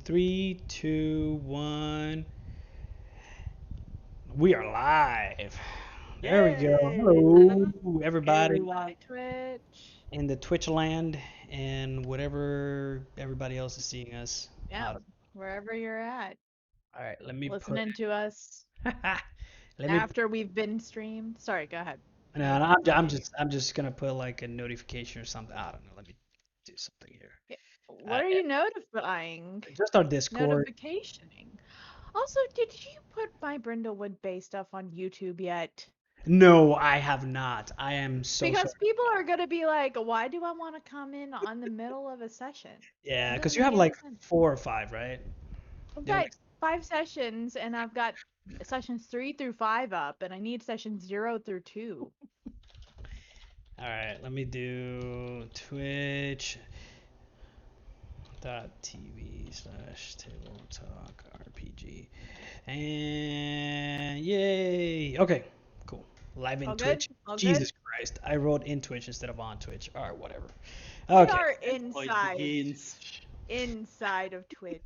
Three, two, one. We are live. There we go. Yay! Hello, Hey everybody everyone. Twitch. in the Twitch land and whatever everybody else is seeing us. Yeah, wherever you're at, All right, let me put. listening to us let me. after we've been streamed. Sorry, go ahead. No, You no, you I'm do you. just gonna put like a notification or something. I don't know. Let me do something here. Yeah. What Uh, are you notifying? just our Discord. Notificationing. Also, did you put my Brindlewood Bay stuff on YouTube yet? No, I have not. I am so sorry. Because people are gonna be like, why do I want to come in on the middle of a session? Yeah, That because doesn't you make have any like sense. 4 or 5, right? I've You have got 5 sessions and I've got sessions 3 through 5 up, and I need sessions 0 through 2. all right, let me do Twitch. TV/table talk RPG. And yay. Okay, cool. Live in All good? Twitch. All good? Jesus Christ. I wrote in Twitch instead of on Twitch. All right, whatever. We Okay. are Oh, it begins. inside of Twitch,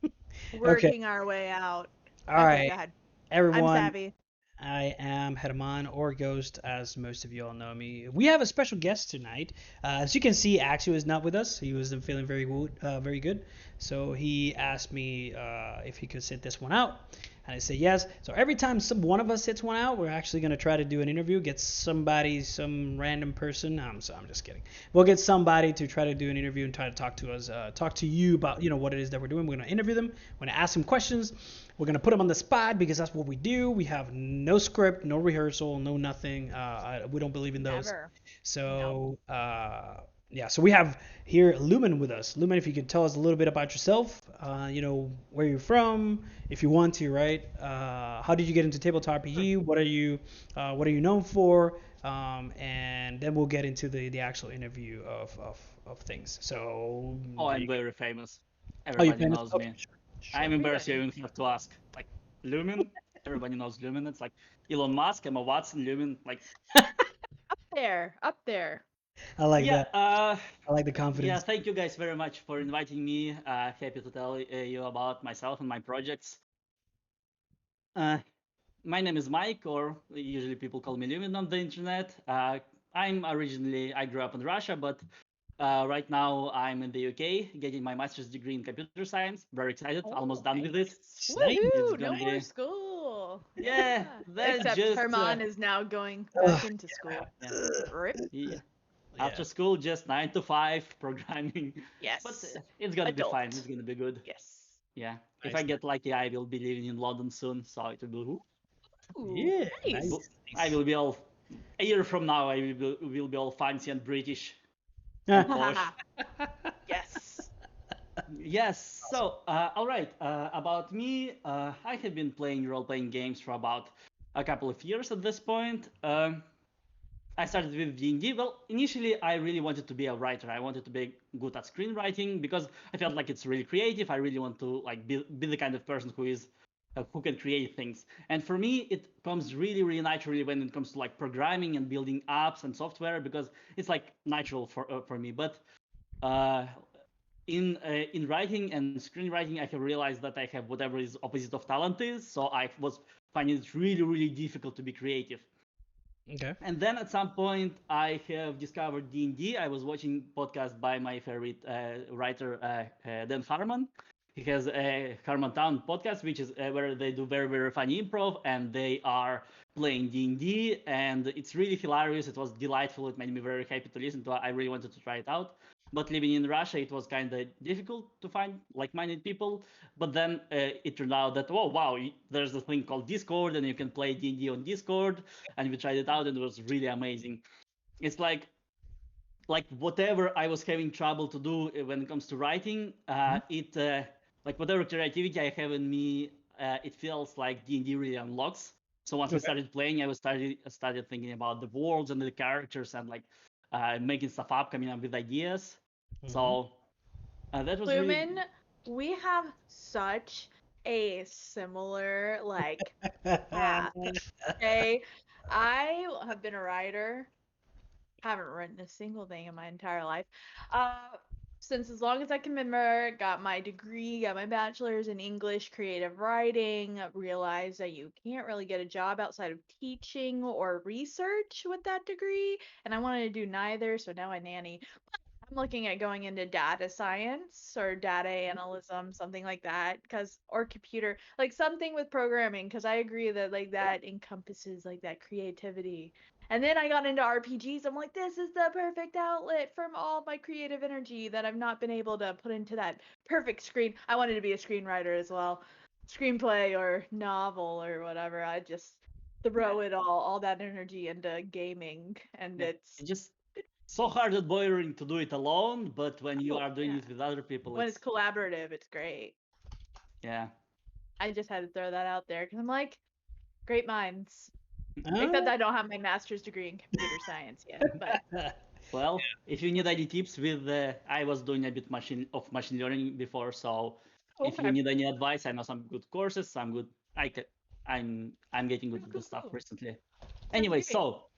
Okay. working our way out. All Okay, right. go ahead. I'm Everyone, savvy. I am Herman or Ghost, as most of you all know me. We have a special guest tonight. As you can see, Axel is not with us. He wasn't feeling very good. So he asked me if he could sit this one out, and I say yes. So every time one of us sits one out, we're actually gonna try to do an interview, get somebody, some random person. I'm just kidding. We'll get somebody to try to do an interview and try to talk to us, talk to you about what it is that we're doing. We're gonna interview them. We're gonna ask them questions. We're gonna put them on the spot because that's what we do. We have no script, no rehearsal, no nothing. We don't believe in those. Never. Nope. So yeah, so we have here Lumen with us. Lumen, if you could tell us a little bit about yourself, where you're from, if you want to, right? How did you get into tabletop Sure. RPG? What are you known for? And then we'll get into the actual interview of things. So Oh, there I'm you go. very famous. Oh, you Everybody famous? knows Okay, me. sure, I'm sure. embarrassed you Everybody. even have to ask. Like, Lumen? Everybody knows Lumen. It's like Elon Musk, Emma Watson, Lumen. Like, Up there. Up there. I like yeah, that. I like the yeah, confidence. thank you guys very much for inviting me. Happy to tell you about myself and my projects. Uh, my name is Mike, or usually people call me Lumen on the internet. I grew up in Russia, but right now I'm in the UK getting my master's degree in computer science. Very excited, Oh, almost done with it. nice. Nice. It's Woohoo! No gonna more be, school. yeah, Yeah. that's Except just, Herman is now going Ugh, back into school. yeah, Rip. yeah. yeah. After school, just 9 to 5 programming, but Yes. it's gonna be fine. It's Adult. gonna be good. Yes. Yeah, if I Nice. get lucky, I will be living in London soon, so it will be. Ooh, Yeah, nice, nice. I nice. will be all a year from now. I will be all fancy and British and posh. Yes. Yes. So, all right. About me, I have been playing role-playing games for about a couple of years at this point. I started with D&D. Well, initially, I really wanted to be a writer. I wanted to be good at screenwriting because I felt like it's really creative. I really want to like be the kind of person who can create things. And for me, it comes really, really naturally when it comes to like programming and building apps and software because it's like natural for me. But uh, in writing and screenwriting, I have realized that I have whatever is opposite of talent is. So I was finding it really, really difficult to be creative. Okay. And then at some point, I have discovered D&D. I was watching podcast by my favorite writer, Dan Harmon. He has a Harmon Town podcast, which is where they do very, very funny improv, and they are playing D&D, and it's really hilarious. It was delightful. It made me very happy to listen to. I really wanted to try it out. But living in Russia, it was kind of difficult to find like-minded people. But then it turned out that, oh, wow, there's a thing called Discord, and you can play D&D on Discord, and we tried it out and it was really amazing. It's like whatever I was having trouble to do when it comes to writing, it like whatever creativity I have in me, it feels like D&D really unlocks. So once we Okay. started playing, I started thinking about the worlds and the characters and like making stuff up, coming up with ideas. Hmm. So that was really Lumen, we have such a similar like path. Okay. I have been a writer, haven't written a single thing in my entire life. Uh since as long as I can remember, got my degree, got my bachelor's in English creative writing, realized that you can't really get a job outside of teaching or research with that degree, and I wanted to do neither, so now I nanny. I'm looking at going into data science or data analysis, something like that, or computer, like something with programming, because I agree that like that encompasses like that creativity. And then I got into RPGs. I'm like, this is the perfect outlet from all my creative energy that I've not been able to put into that perfect screen. I wanted to be a screenwriter as well, screenplay or novel or whatever. I just throw it all that energy into gaming, and Yeah. it's It's just so hard and boring to do it alone, but when you cool. are doing Yeah. it with other people, When it's collaborative, it's great. yeah. I just had to throw that out there because I'm like, great minds. Uh, Except I don't have my master's degree in computer science yet. But Well, if you need any tips with, I was doing a bit machine learning before, so if you okay. need any advice, I know some good courses. Some good. I'm getting good at Cool, this stuff cool. recently. Sounds Anyway, great. so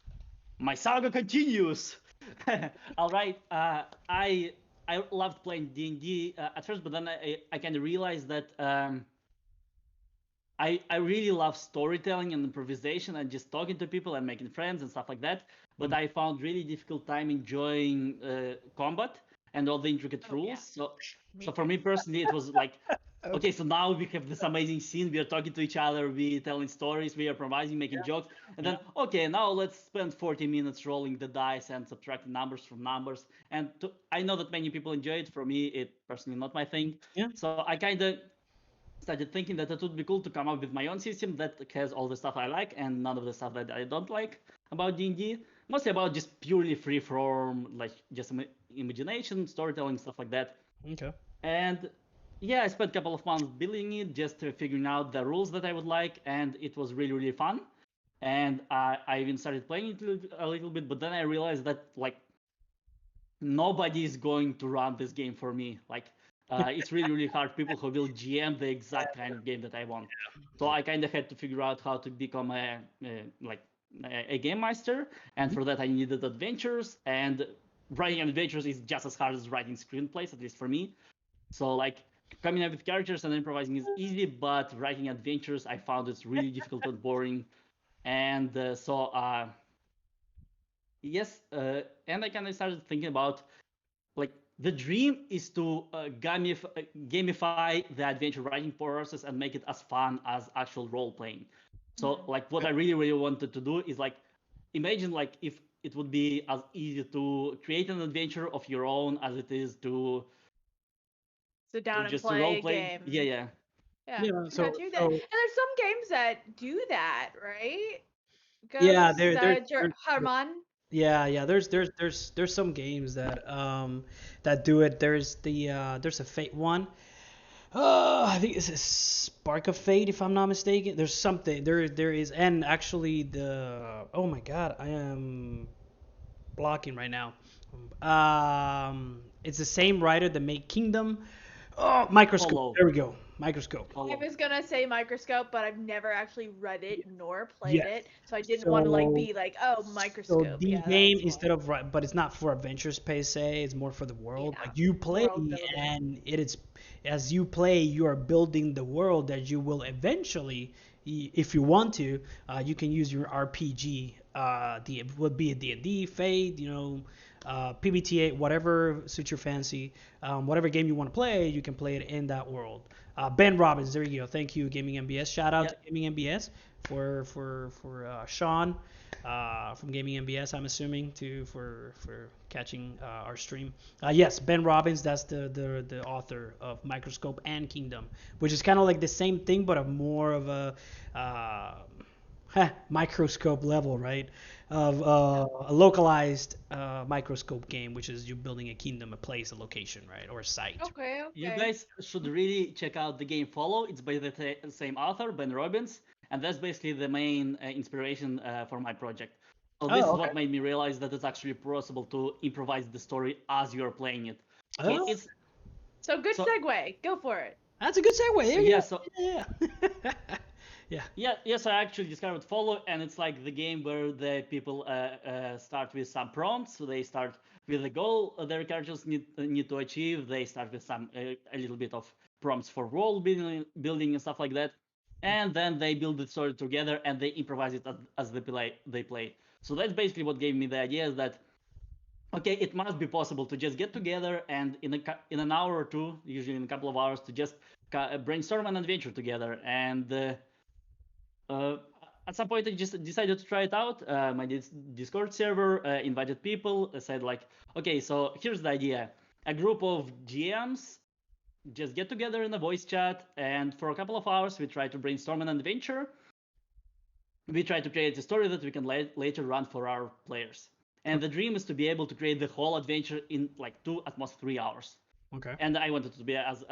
my saga continues. All right. I loved playing D&D at first, but then I kind of realized that I really love storytelling and improvisation and just talking to people and making friends and stuff like that. But I found really difficult time enjoying combat and all the intricate Oh, yeah. rules. So, Me so for too. me personally, it was like, okay. okay, so now we have this amazing scene. We are talking to each other. We telling stories. We are improvising, making jokes. And then, okay, now let's spend 40 minutes rolling the dice and subtracting numbers from numbers. And I know that many people enjoy it. For me, it personally not my thing. Yeah. So I kind of started thinking that it would be cool to come up with my own system that has all the stuff I like and none of the stuff that I don't like about D&D. Mostly about just purely free form, like just imagination, storytelling, stuff like that. Okay. And yeah, I spent a couple of months building it, just figuring out the rules that I would like, and it was really, really fun. And I even started playing it a little bit, but then I realized that like nobody is going to run this game for me. Like, it's really, really hard. People who will GM the exact kind of game that I want. So I kind of had to figure out how to become a game master, and for that I needed adventures. And writing adventures is just as hard as writing screenplays, at least for me. So like coming up with characters and improvising is easy, but writing adventures I found it's really difficult and boring. And yes, and I kind of started thinking about like the dream is to gamify the adventure writing process and make it as fun as actual role playing. So like what I really really wanted to do is like imagine like if it would be as easy to create an adventure of your own as it is to Sit down and just to play role a play. game. Yeah. Yeah. Yeah. I got you. And there's some games that do that, right? Yeah. Ghost, Harman. Yeah. There's some games that do it. There's a Fate one. I think it's a Spark of Fate, if I'm not mistaken. There's something there is, and actually oh my God, I am blocking right now. It's the same writer that made Kingdom. Oh, Microscope. Follow. There we go. Microscope. I was gonna say Microscope, but I've never actually read it nor played Yes. it, so I didn't want to like be like, oh, So Microscope. the Yeah, game that's instead of but it's not for adventures per se. It's more for the world. Yeah, Like you play, world building. and it is as you play, you are building the world that you will eventually, if you want to, you can use your RPG. The would be a D&D, Fate, PBTA, whatever suits your fancy. Whatever game you want to play, you can play it in that world. Ben Robbins, there you go. Thank you, Gaming MBS. Shout out to Gaming MBS for Sean from Gaming MBS. I'm assuming for catching our stream. Yes, Ben Robbins. That's the author of Microscope and Kingdom, which is kind of like the same thing, but more of a microscope level, right? Of a localized microscope game, which is you building a kingdom, a place, a location, right, or a site. Okay. You guys should really check out the game Follow. It's by the same author, Ben Robbins, and that's basically the main inspiration for my project. So this is what made me realize that it's actually possible to improvise the story as you're playing it. So it's So good segue. Go for it. That's a good segue. There you go. yeah. So Yeah. Yeah. Yes, I actually discovered Follow, and it's like the game where the people start with some prompts. So they start with the goal their characters need to achieve. They start with some a little bit of prompts for world building and stuff like that, and then they build the story together and they improvise it as they play. So that's basically what gave me the idea is that okay, it must be possible to just get together and in an hour or two, usually in a couple of hours, to just brainstorm an adventure together and. Uh, at some point, I just decided to try it out. My Discord server invited people, said like, okay, so here's the idea: a group of GMs just get together in a voice chat, and for a couple of hours, we try to brainstorm an adventure. We try to create a story that we can later run for our players. And the dream is to be able to create the whole adventure in like 2 at most 3 hours. Okay. And I wanted it to be as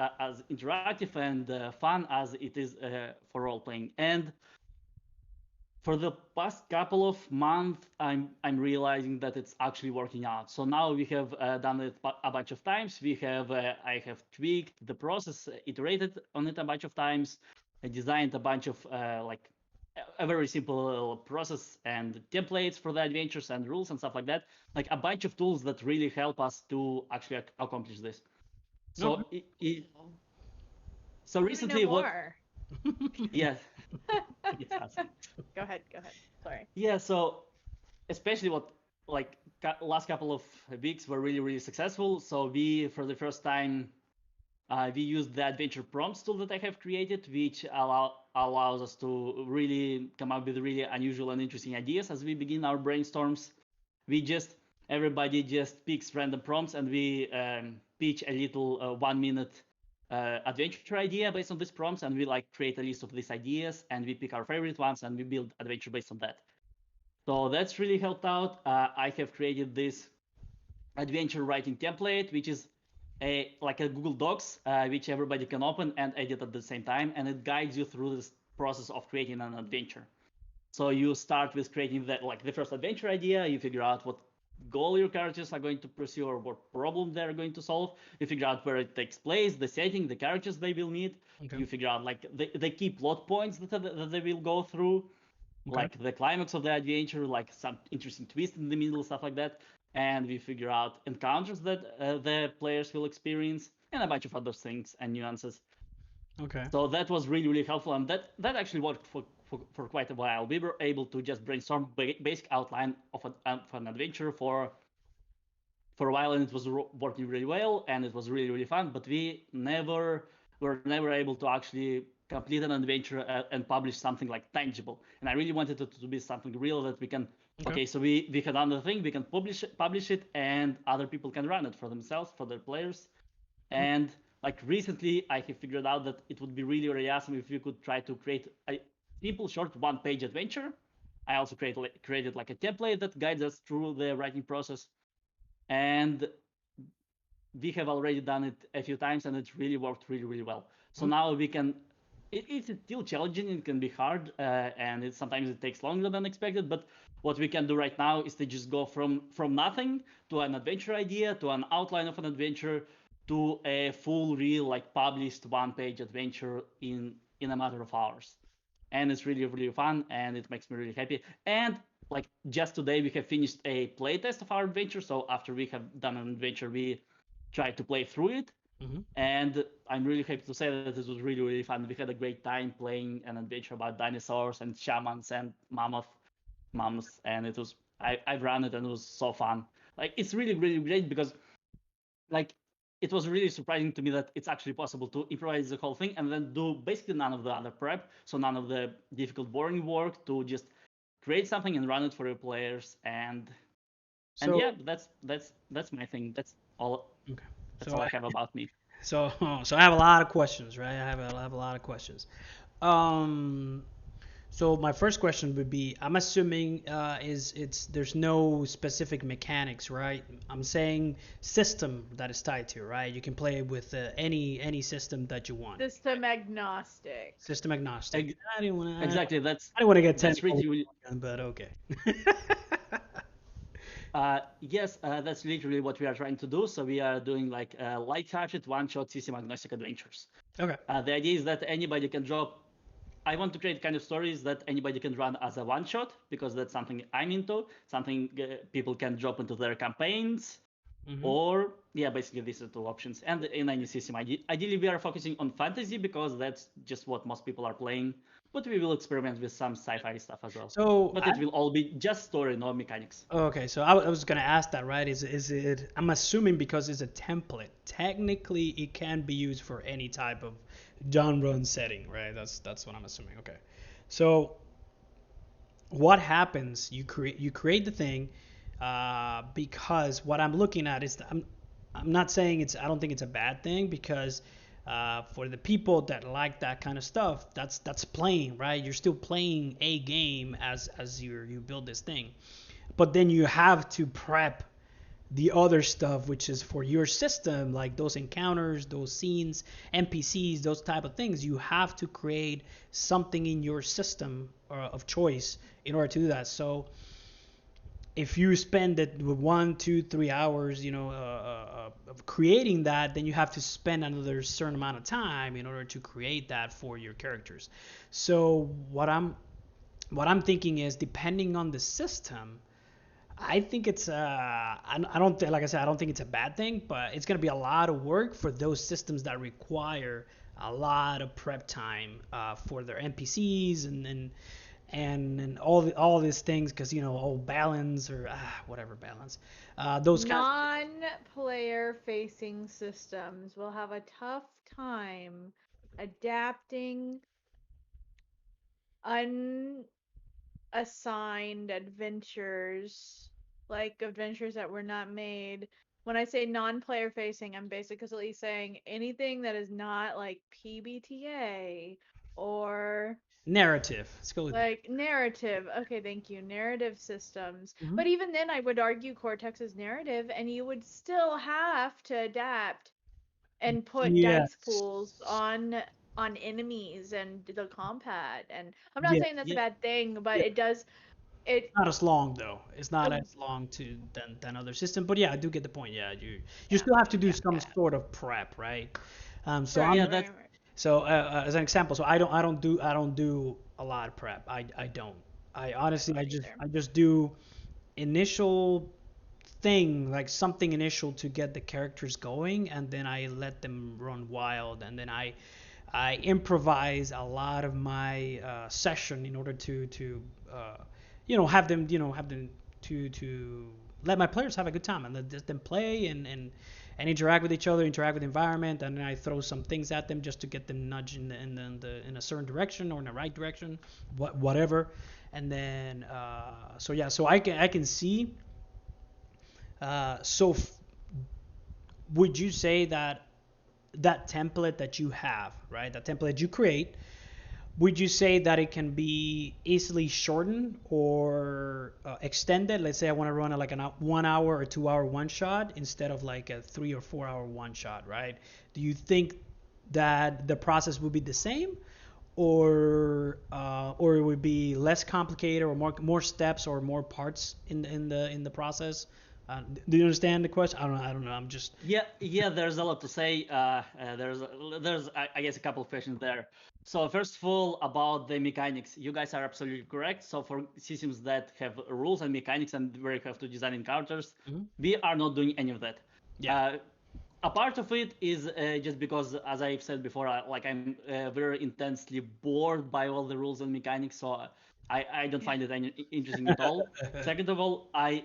interactive and fun as it is for role playing. And for the past couple of months, I'm realizing that it's actually working out. So now we have done it a bunch of times. I have tweaked the process, iterated on it a bunch of times. I designed a bunch of like a very simple process and templates for the adventures and rules and stuff like that. Like a bunch of tools that really help us to actually accomplish this. So so recently what? Yes. Yes. Go ahead. Sorry. Yeah, so especially what like last couple of weeks were really successful. So we for the first time we used the adventure prompts tool that I have created, which allows us to really come up with really unusual and interesting ideas as we begin our brainstorms. Everybody just picks random prompts and we pitch a little 1 minute adventure idea based on these prompts, and we like create a list of these ideas and we pick our favorite ones and we build adventure based on that. So that's really helped out. I have created this adventure writing template, which is like a Google Docs, which everybody can open and edit at the same time, and it guides you through this process of creating an adventure. So you start with creating the first adventure idea. You figure out what goal your characters are going to pursue or what problem they're going to solve. You figure out where it takes place, the setting, the characters they will meet. Okay. You figure out like the key plot points that they will go through, like the climax of the adventure, like some interesting twist in the middle, stuff like that. And we figure out encounters that the players will experience and a bunch of other things and nuances. Okay. So that was really helpful, and that actually worked for quite a while. We were able to just brainstorm basic outline of an adventure for a while, and it was working really well, and it was really fun. But we were never able to actually complete an adventure and publish something like tangible. And I really wanted it to be something real that we can. Okay, so we had another thing, we can publish it, and other people can run it for themselves, for their players. And like recently, I have figured out that it would be really awesome if we could try to create a simple, short, one-page adventure. I also created like a template that guides us through the writing process, and we have already done it a few times, and it really worked really well. So now we can. It's still challenging. It can be hard, and sometimes it takes longer than expected. But what we can do right now is to just go from nothing to an adventure idea, to an outline of an adventure, to a full, real, like published one-page adventure in a matter of hours. And it's really fun, and it makes me really happy. And like just today, we have finished a playtest of our adventure. So after we have done an adventure, we tried to play through it. And I'm really happy to say that it was really fun. We had a great time playing an adventure about dinosaurs and shamans and mammoths, and it was I've run it and it was so fun. Like it's really great because like it was really surprising to me that it's actually possible to improvise the whole thing and then do basically none of the other prep, so none of the difficult boring work, to just create something and run it for your players. And yeah, that's my thing. That's all. Okay. That's all I have about me. So I have a lot of questions, right? I have a lot of questions. So my first question would be, I'm assuming there's no specific mechanics, right? I'm saying system that is tied to, right? You can play with any system that you want. System agnostic. System agnostic. Exactly. I don't want to get technical, but okay. Yes, that's literally what we are trying to do. So we are doing like light-hearted one-shot system agnostic adventures. Okay. The idea is that anybody can drop I want to create kind of stories that anybody can run as a one shot, because that's something I'm into, something people can drop into their campaigns. Hmm. Or yeah, basically these are two options. And in any system, ideally we are focusing on fantasy because that's just what most people are playing. But we will experiment with some sci-fi stuff as well. So But it will all be just story, no mechanics. okay, so I was gonna ask that, right? Is it? I'm assuming because it's a template. Technically, it can be used for any type of genre and setting, right? That's what I'm assuming. Okay, so what happens? You create the thing, because what I'm looking at is I'm not saying it's I don't think it's a bad thing because for the people that like that kind of stuff, that's playing, right? You're still playing a game as you build this thing, but then you have to prep the other stuff which is for your system, like those encounters, those scenes, npcs, those type of things. You have to create something in your system of choice in order to do that. So if you spend it 1, 2, 3 hours, of creating that, then you have to spend another certain amount of time in order to create that for your characters. So what I'm thinking is, depending on the system, I think it's I don't like I said, I don't think it's a bad thing, but it's gonna be a lot of work for those systems that require a lot of prep time for their NPCs and all these things, because balance or whatever balance, those kinds of things. Non-player facing systems will have a tough time adapting unassigned adventures, like adventures that were not made. When I say non-player facing, I'm basically saying anything that is not like PBTA or Narrative. Let's go with like narrative. Okay, thank you. Narrative systems. narrative. Hmm. But even then I would argue Cortex is narrative and you would still have to adapt and put dice Yes. pools on enemies and the combat. And I'm not Yeah. saying that's a Yeah, bad thing, but Yeah. it does it Not as long though. It's not uh, as long to than other system. But yeah, I do get the point. Yeah, you yeah, still have to do yeah, some yeah. sort of prep, right? So Right, yeah, I'm that's right, right. so as an example, so I don't do a lot of prep. I don't. I I honestly don't I just either. I just do initial thing, like something initial to get the characters going, and then I let them run wild, and then I improvise a lot of my session in order to have them to let my players have a good time and let them play and interact with each other, interact with the environment, and then I throw some things at them just to get them nudged in a certain direction or in the right direction, whatever. And then so yeah, so I can see. So would you say that that template that you have, right? That template you create, would you say that it can be easily shortened or extended? Let's say I want to run like a 1 hour or 2 hour one shot instead of like a 3 or 4 hour one shot, right? Do you think that the process would be the same, or it would be less complicated, or more steps or more parts in the process? Do you understand the question? I don't know. I'm just yeah. There's a lot to say. There's I guess a couple of questions there. So first of all, about the mechanics, you guys are absolutely correct. So for systems that have rules and mechanics and where you have to design encounters, Mhm. we are not doing any of that. Yeah. Uh, a part of it is just because, as I've said before, I'm very intensely bored by all the rules and mechanics, so I don't find it any interesting at all. Second of all, I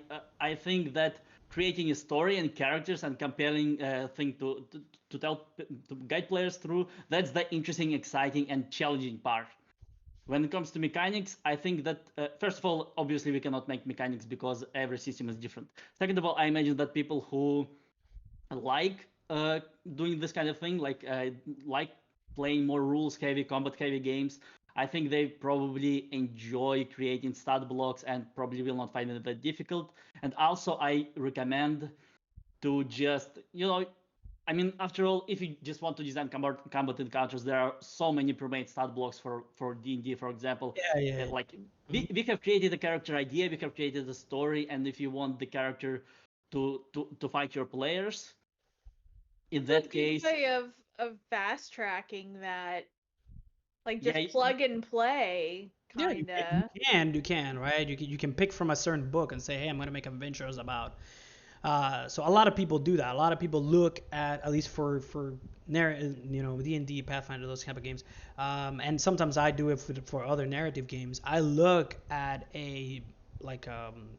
think that creating a story and characters and compelling thing to tell to guide players through, that's the interesting, exciting, and challenging part. When it comes to mechanics, I think that first of all, obviously we cannot make mechanics because every system is different. Second of all, I imagine that people who like doing this kind of thing, like playing more rules heavy, combat heavy games. I think they probably enjoy creating stat blocks and probably will not find it that difficult. And also, I recommend to just, I mean, after all, if you just want to design combat encounters, there are so many pre-made stat blocks for D&D, for example. Yeah, yeah. Like Mhm. we have created a character idea, we have created a story, and if you want the character to fight your players, in It's a that good case, way of fast tracking that Like Yeah, just plug and play, Yeah, kinda. you can, right? You can pick from a certain book and say, hey, I'm gonna make adventures about. So a lot of people do that. A lot of people look at least for D&D, Pathfinder, those type of games. And sometimes I do it for other narrative games. I look at like um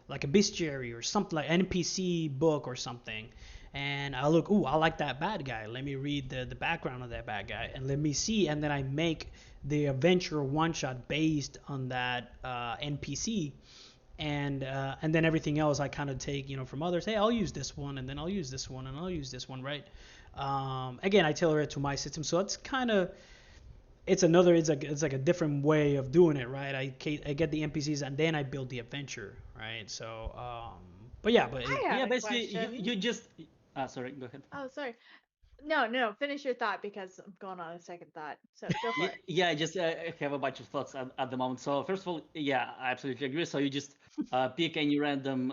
like a bestiary or something like NPC book or something, and I look, ooh, I like that bad guy. Let me read the background of that bad guy, and let me see, and then I make the adventure one shot based on that NPC, and then everything else I kind of take from others. Hey, I'll use this one, and then I'll use this one, and I'll use this one, right? Again, I tailor it to my system, so it's kind of it's like a different way of doing it, right? I get the NPCs and then I build the adventure, right? So but yeah, but I have yeah. a Basically, you question. you just. Sorry, go ahead. Oh, sorry. No, no, finish your thought because I'm going on a second thought. So go for it. Yeah, I just have a bunch of thoughts at the moment. So first of all, yeah, I absolutely agree. So you just pick any random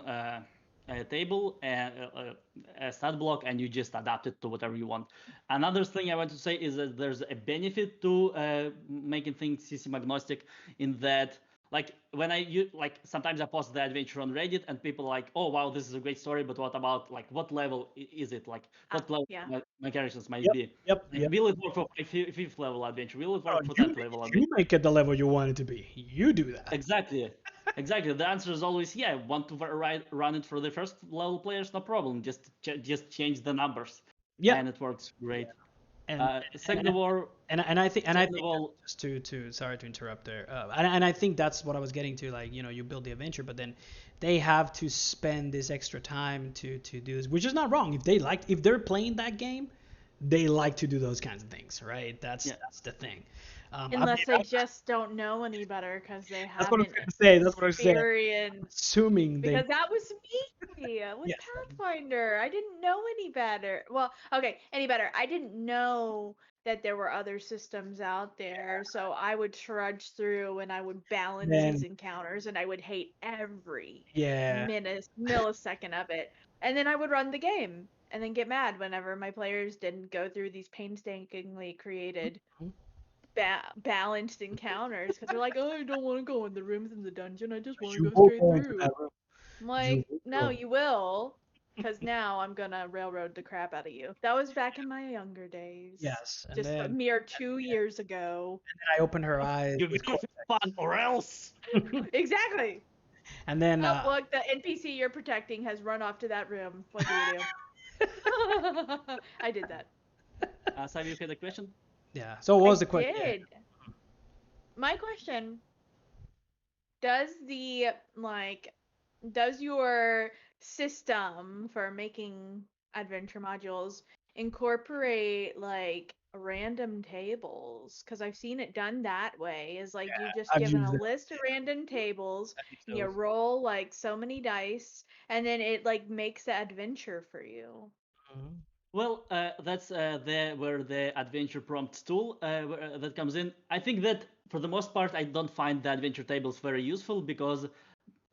table, a stat block, and you just adapt it to whatever you want. Another thing I want to say is that there's a benefit to making things system agnostic in that like when like sometimes I post the adventure on Reddit and people are like, oh wow, this is a great story, but what about like what level is it? Like Ah, what level yeah. my characters might yep, be? yep, Like, yep. will it work for fifth level adventure? Will it Oh, work for 10th level you adventure? make it the level you want it to be. You do that. Exactly. Exactly. The answer is always yeah. Want to run it for the first level players? No problem. Just change the numbers, and Yep. it works great. And Second of all, and I second of think all, just to sorry to interrupt there. And I think that's what I was getting to. Like you build the adventure, but then they have to spend this extra time to do this, which is not wrong. If they're playing that game, they like to do those kinds of things, right? yeah. That's the thing. I Unless mean, they just don't know any better because they that's what I was haven't going to say. That's what I was saying. experienced. Assuming they, Because that was me with yes, Pathfinder. I didn't know any better. Well, okay, any better. I didn't know that there were other systems out there, so I would trudge through and I would balance these then encounters and I would hate every yeah, millisecond of it. And then I would run the game and then get mad whenever my players didn't go through these painstakingly created balanced encounters because they're like, oh, I don't want to go in the rooms in the dungeon. I just want to you go will straight go into through. that room. I'm You like, will no, go. you will, because now I'm gonna railroad the crap out of you. That was back in my younger days, Yes, and just a then mere 2 years ago. I opened her eyes Give with your fun or else. Exactly. and then Oh, look, the NPC you're protecting has run off to that room. What do you do? I did that. Savi, you had a question? yeah. So what I was the question? Yeah. did. My question, does the like does your system for making adventure modules incorporate like random tables? Because I've seen it done that way, is like you just I've given used a it. list of random tables I've used and you those. roll like so many dice and then it like makes the adventure for you. Mhm. Well, that's where the adventure prompts tool that comes in. I think that for the most part, I don't find the adventure tables very useful because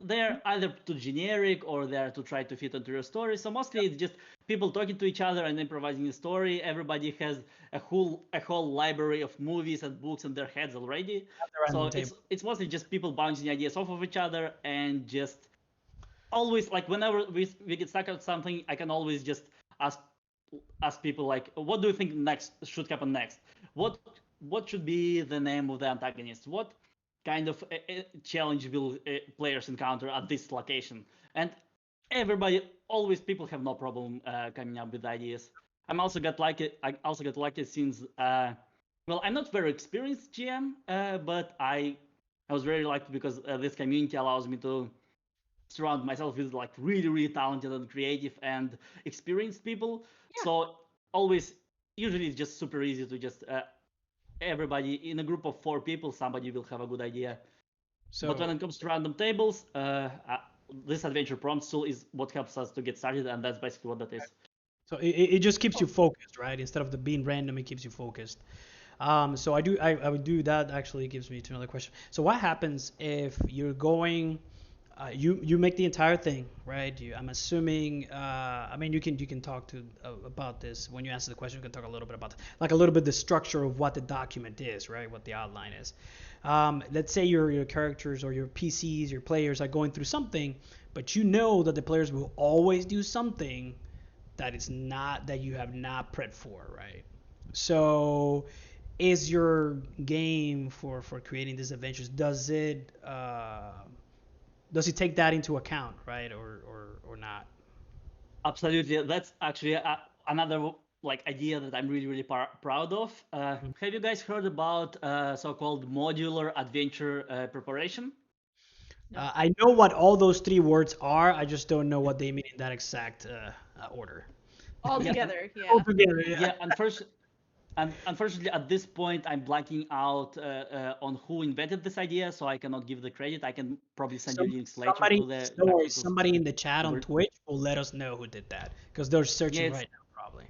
they're either too generic or they're to try to fit into your story. So mostly it's just people talking to each other and improvising a story. Everybody has a whole library of movies and books in their heads already. Have the So random it's table. it's mostly just people bouncing ideas off of each other and just always like whenever we get stuck on something, I can always just ask ask people like, what do you think next should happen next? What should be the name of the antagonist? What kind of challenge will players encounter at this location? And everybody, always people have no problem coming up with ideas. I also got lucky since well, I'm not very experienced GM, but I was very lucky because this community allows me to surround myself with like really talented and creative and experienced people. Yeah. So always, usually it's just super easy to just everybody in a group of 4 people, somebody will have a good idea. But when So it comes to random tables, this adventure prompts tool is what helps us to get started, and that's basically what that is. so it just keeps you Cool. focused, right? Instead of the being random, it keeps you focused. So I would do that. Actually gives me to another question. So what happens if you're going you make the entire thing, right? I'm assuming. I mean, you can talk to about this when you answer the question. You can talk a little bit about like a little bit the structure of what the document is, right? What the outline is. Let's say your characters or your PCs, your players are going through something, but you know that the players will always do something that is not that you have not prepped for, right? So is your game for creating these adventures, does it take that into account, right, or not? Absolutely, that's actually another like idea that I'm really really proud of. Have you guys heard about so-called modular adventure preparation? No. I know what all those three words are. I just don't know what they mean in that exact order. All Yeah, together, All yeah. together, yeah. yeah. Unfortunately, at this point, I'm blanking out on who invented this idea, so I cannot give the credit. I can probably send you links later Somebody, to the don't worry, articles. somebody in the chat on Over. Twitch will let us know who did that because they're Yeah, searching it's right now, probably.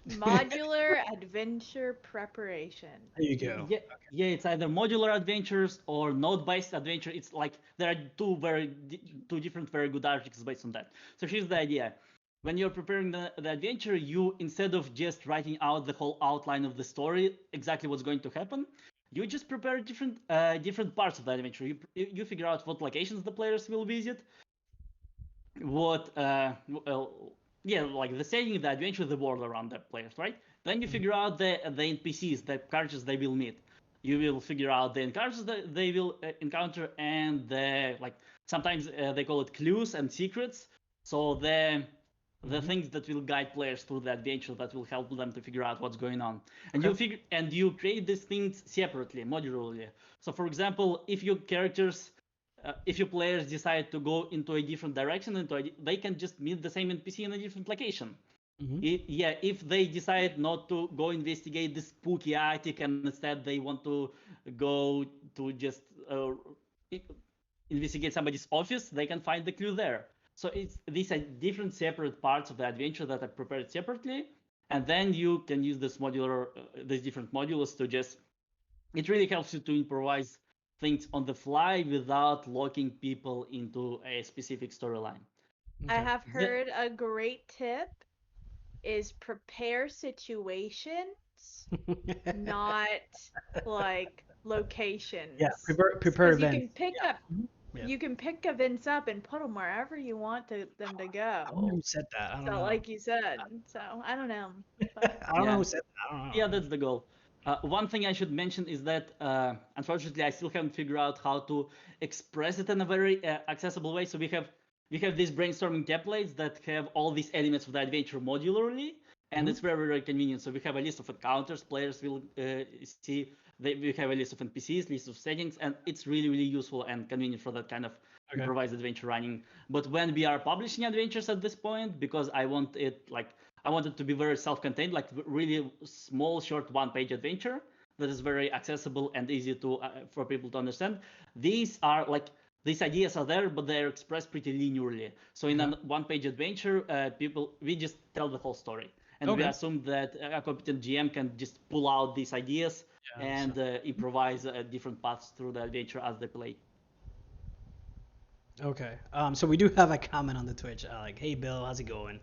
Modular adventure preparation. There you go. yeah, yeah. It's either modular adventures or node-based adventure. It's like there are two different very good articles based on that. So here's the idea: when you're preparing the adventure, you instead of just writing out the whole outline of the story, exactly what's going to happen, you just prepare different parts of the adventure. You figure out what locations the players will visit, what well, yeah, like the setting, the adventure, the world around the players, right? Then you figure out the NPCs, the characters they will meet. You will figure out the encounters that they will encounter, and the like sometimes they call it clues and secrets. So the things that will guide players through the adventure, that will help them to figure out what's going on. And Okay. you create these things separately, modularly. So for example, if your players decide to go into a different direction, they can just meet the same NPC in a different location. Yeah, if they decide not to go investigate this spooky attic and instead they want to go to just investigate somebody's office, they can find the clue there. So these are different separate parts of the adventure that are prepared separately, and then you can use these different modules to just. It really helps you to improvise things on the fly without locking people into a specific storyline. I Okay. have The, heard a great tip is prepare situations, not like Yeah, locations. prepare Because events. Yeah. Yeah. you can pick events up and put them wherever you want them to I don't know go. who said that. I don't So know. like you said, so I don't know, but I don't know yeah, who said that. I don't know. yeah, that's the goal. One thing I should mention is that unfortunately I still haven't figured out how to express it in a very accessible way. So we have these brainstorming templates that have all these elements of the adventure modularly, and it's very very convenient. So we have a list of encounters players will see. We have a list of NPCs, list of settings, and it's really really useful and convenient for that kind of Okay. improvised adventure running. But when we are publishing adventures at this point, because I want it to be very self-contained, like really small, short one-page adventure that is very accessible and easy to for people to understand. These are like these ideas are there, but they're expressed pretty linearly. So in Okay. a one-page adventure, we just tell the whole story, and we Okay. assume that a competent GM can just pull out these ideas Yeah. and improvise different paths through the adventure as they play. Okay. So we do have a comment on the Twitch. Like, hey Bill, how's it going?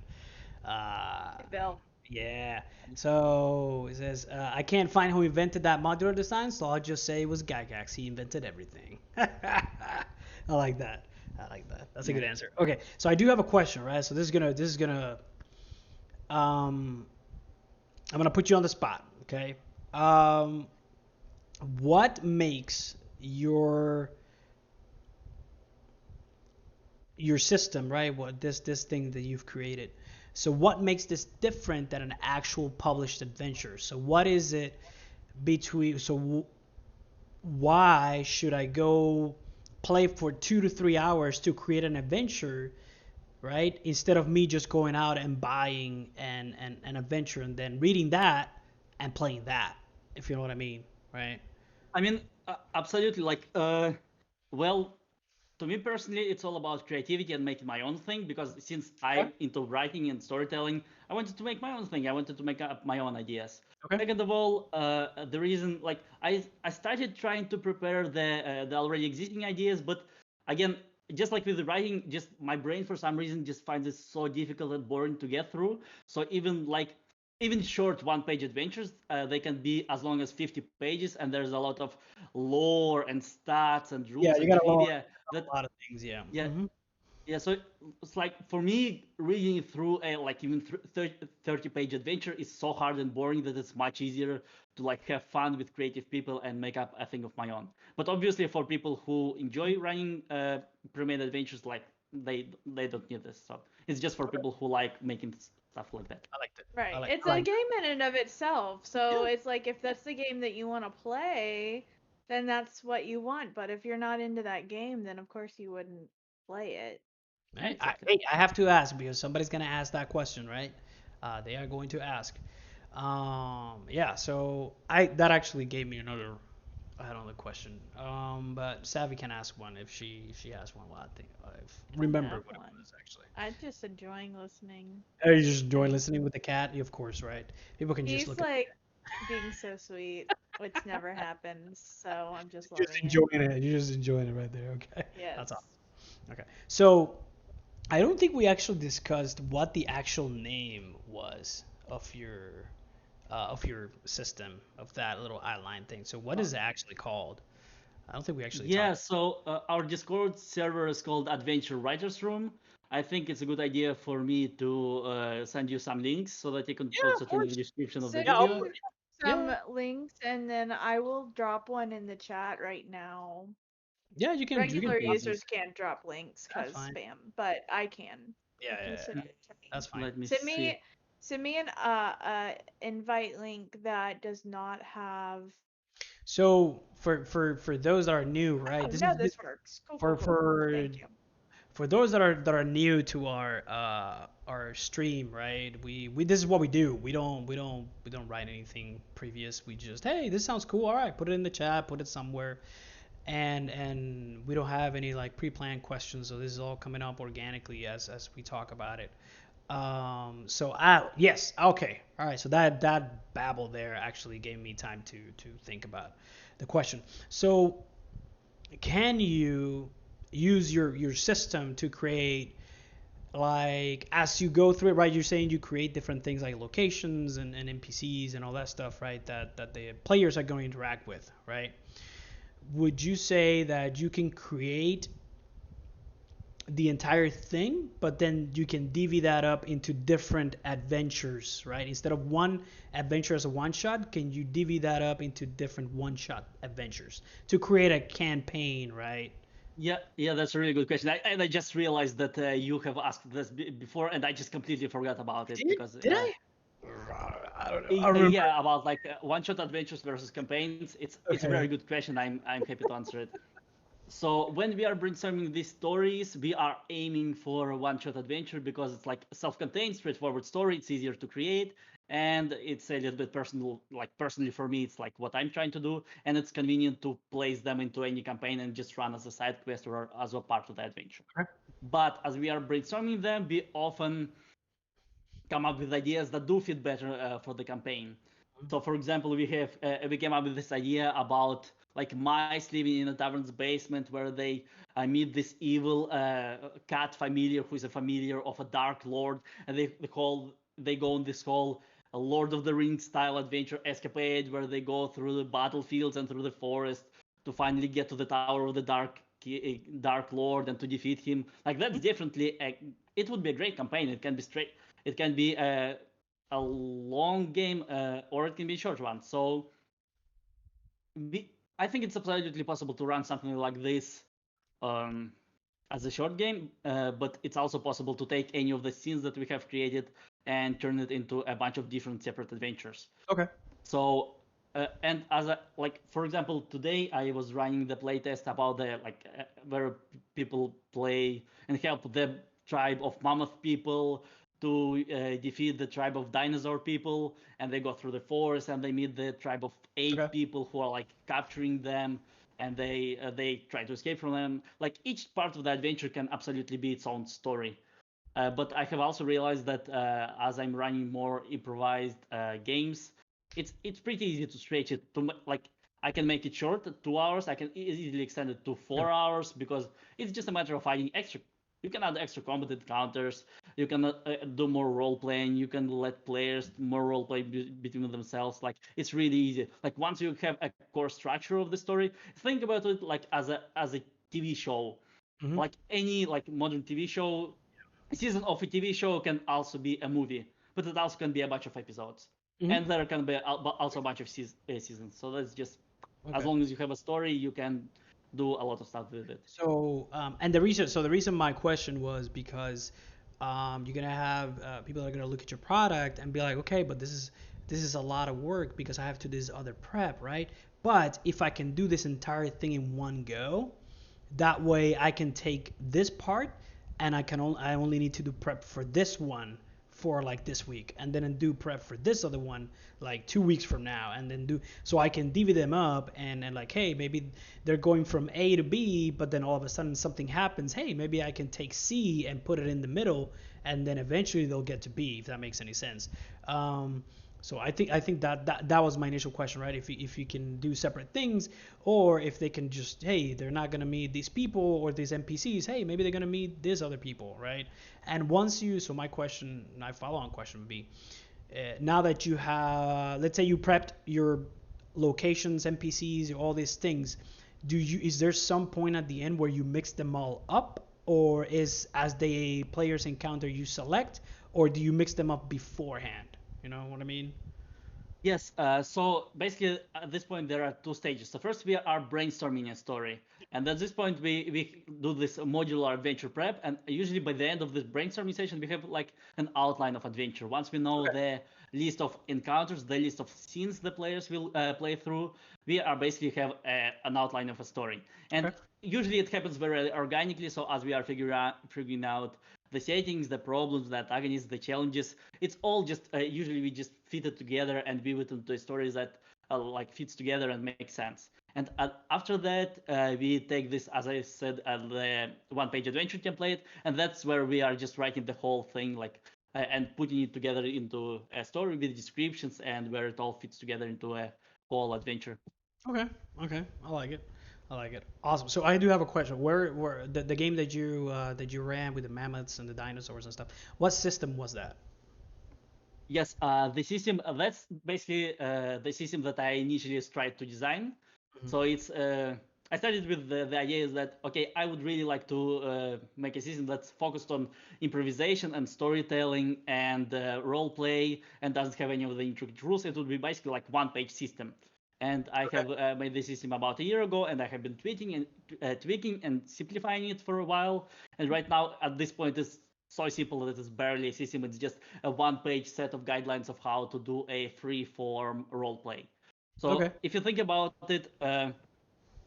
Uh, Bill. yeah. So it says, I can't find who invented that modular design, so I'll just say it was Gygax. He invented everything. I like that. I like that. That's a Yeah. good answer. Okay. So I do have a question, right? So um, I'm gonna put you on the spot. Okay. Um, what makes your system, right? What this thing that you've created. So what makes this different than an actual published adventure? So what is it between? So why should I go play for 2 to 3 hours to create an adventure, right? Instead of me just going out and buying an adventure and then reading that and playing that, if you know what I mean, right? I mean, absolutely. Well, to me personally, it's all about creativity and making my own thing. Because since Okay. I'm into writing and storytelling, I wanted to make my own thing. I wanted to make up my own ideas. Okay. Second of all, the reason, I started trying to prepare the already existing ideas, but again, just like with the writing, just my brain for some reason just finds it so difficult and boring to get through. So even short one-page adventures, they can be as long as 50 pages, and there's a lot of lore and stats and Yeah, rules you and gotta learn trivia that a lot of things. Yeah. yeah Hmm. yeah, so it's like for me, reading through a like even 30-page adventure is so hard and boring that it's much easier to like have fun with creative people and make up a thing of my own. But obviously, for people who enjoy running pre-made adventures, like they don't need this. So it's just for people who like making stuff like that. I liked it. Right. It's I a like. game in and of itself. So Yeah. it's like if that's the game that you want to play, then that's what you want. But if you're not into that game, then of course you wouldn't play it. Exactly. Hey, I have to ask because somebody's gonna ask that question, right? They are going to ask. Yeah. So that actually gave me another question. But Savvy can ask one if she has one. Well, I think I I remember have what it one. was actually. I'm just enjoying listening. Are you just enjoy And listening with the cat? Of course, right? People can just he's look at like being so sweet, which never happens. So I'm just just loving it. enjoying it. You're just enjoying it right there. Okay. Yes. That's awesome. Okay. So I don't think we actually discussed what the actual name was of your system of that little outline thing. So what Uh, is it actually called? I don't think we actually Yeah, talked. so our Discord server is called Adventure Writers Room. I think it's a good idea for me to send you some links so that you can Yeah, put of it in the course. description of the Send Yeah, I'll video. me put. some Yeah, links and then I will drop one in the chat right now. yeah. You can Regular drop Easy. it. users can't drop links That's because fine. spam, but I can Yeah, if you yeah, send yeah. it to me. That's fine. Let me Send see. me send me an invite link that does not have. So for those that are new, right? Oh This no, is this works. Cool, cool, for cool. for Thank you. for those that are new to our stream, right? We this is what we do. We don't write anything previous. We just, hey, this sounds cool. All right, put it in the chat, put it somewhere, and we don't have any like pre-planned questions. So this is all coming up organically as we talk about it. So yes, okay, all right. So that babble there actually gave me time to think about the question. So can you use your system to create, like, as you go through it, right? You're saying you create different things like locations and NPCs and all that stuff, right? That the players are going to interact with, right? Would you say that you can create the entire thing, but then you can divvy that up into different adventures, right? Instead of one adventure as a one shot, can you divvy that up into different one shot adventures to create a campaign, right? Yeah, that's a really good question. And I just realized that you have asked this before, and I just completely forgot about it because Did I? I don't know. I remember. yeah, about like one-shot adventures versus campaigns. It's a very Okay. good question. I'm happy to answer it. So when we are brainstorming these stories, we are aiming for a one-shot adventure because it's like a self-contained, straightforward story. It's easier to create, and it's a little bit personal. Like personally for me, it's like what I'm trying to do, and it's convenient to place them into any campaign and just run as a side quest or as a part of the adventure. Okay. But as we are brainstorming them, we often come up with ideas that do fit better for the campaign. So, for example, we came up with this idea about like mice living in a tavern's basement where they meet this evil cat familiar who is a familiar of a dark lord, and they go on this whole Lord of the Rings style adventure escapade where they go through the battlefields and through the forest to finally get to the Tower of the Dark Lord and to defeat him. Like that's definitely it would be a great campaign. It can be straight. It can be a long game or it can be a short one. So I think it's absolutely possible to run something like this um, as a short game, but it's also possible to take any of the scenes that we have created and turn it into a bunch of different separate adventures. Okay. So and as a like for example, today I was running the playtest about the where people play and help the tribe of mammoth people to defeat the tribe of dinosaur people, and they go through the forest and they meet the tribe of ape Okay. people who are like capturing them, and they try to escape from them. Like each part of the adventure can absolutely be its own story. But I have also realized that as I'm running more improvised games, it's pretty easy to stretch it to like I can make it short, 2 hours. I can easily extend it to Yeah. 4 hours because it's just a matter of adding extra. You can add extra combat encounters. You can do more role playing. You can let players more role play between themselves. Like it's really easy. Like once you have a core structure of the story, think about it like as a TV show. Mm-hmm. Like any like modern TV show, a season of a TV show can also be a movie, but it also can be a bunch of episodes, Mm-hmm. and there can be also a bunch of seasons. So that's just as Okay. long as you have a story, you can do a lot of stuff with it. So, and the reason my question was because you're gonna have people that are gonna look at your product and be like, okay, but this is a lot of work because I have to do this other prep, right? But if I can do this entire thing in one go, that way I can take this part and I only need to do prep for this one for like this week and then do prep for this other one like 2 weeks from now and then do so I can divvy them up and like hey maybe they're going from A to B but then all of a sudden something happens, hey maybe I can take C and put it in the middle and then eventually they'll get to B, if that makes any sense. So I think that was my initial question, right? If you can do separate things, or if they can just, hey, they're not gonna meet these people or these NPCs, hey, maybe they're gonna meet these other people, right? And so my question, my follow-on question would be, now that you have, let's say you prepped your locations, NPCs, all these things, is there some point at the end where you mix them all up, or is as the players encounter you select, or do you mix them up beforehand? You know what I mean? Yes, so basically at this point there are two stages. So first we are brainstorming a story. And at this point we do this modular adventure prep. And usually by the end of this brainstorming session, we have like an outline of adventure. Once we know Okay. the list of encounters, the list of scenes the players will play through, we are basically have an outline of a story. And Okay. usually it happens very organically. So as we are figuring out the settings, the problems, the antagonists, the challenges, it's all just usually we just fit it together and weave it into a story that like fits together and makes sense. And after that, we take this, as I said, the one-page adventure template, and that's where we are just writing the whole thing, like and putting it together into a story with descriptions and where it all fits together into a whole adventure. Okay. Okay. I like it. I like it. Awesome. So I do have a question. Where the game that you ran with the mammoths and the dinosaurs and stuff? What system was that? Yes, the system that's basically the system that I initially tried to design. Mhm. So it's I started with the idea is that okay, I would really like to make a system that's focused on improvisation and storytelling and role play and doesn't have any of the intricate rules. It would be basically like one-page system. And I Okay. have made the system about a year ago, and I have been tweaking and simplifying it for a while. And right now, at this point, it's so simple that it's barely a system. It's just a one-page set of guidelines of how to do a free-form role play. So Okay. if you think about it,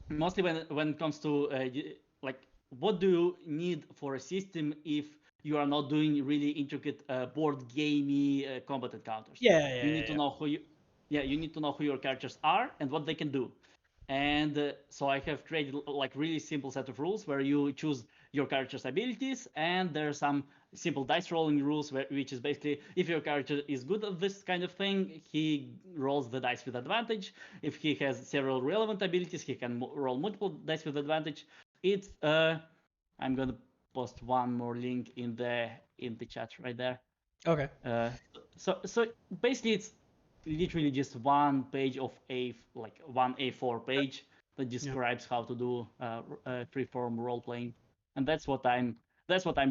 mostly when it comes to like what do you need for a system if you are not doing really intricate board gamey combat encounters. Yeah. You Yeah. need to Yeah. know who you Yeah, you need to know who your characters are and what they can do. And so I have created like really simple set of rules where you choose your character's abilities, and there are some simple dice rolling rules which is basically if your character is good at this kind of thing, he rolls the dice with advantage. If he has several relevant abilities, he can roll multiple dice with advantage. It's I'm gonna post one more link in the chat right there. Okay. Uh, so basically, it's literally just one page of like one A4 page that Yeah. describes how to do freeform role playing, and that's what I'm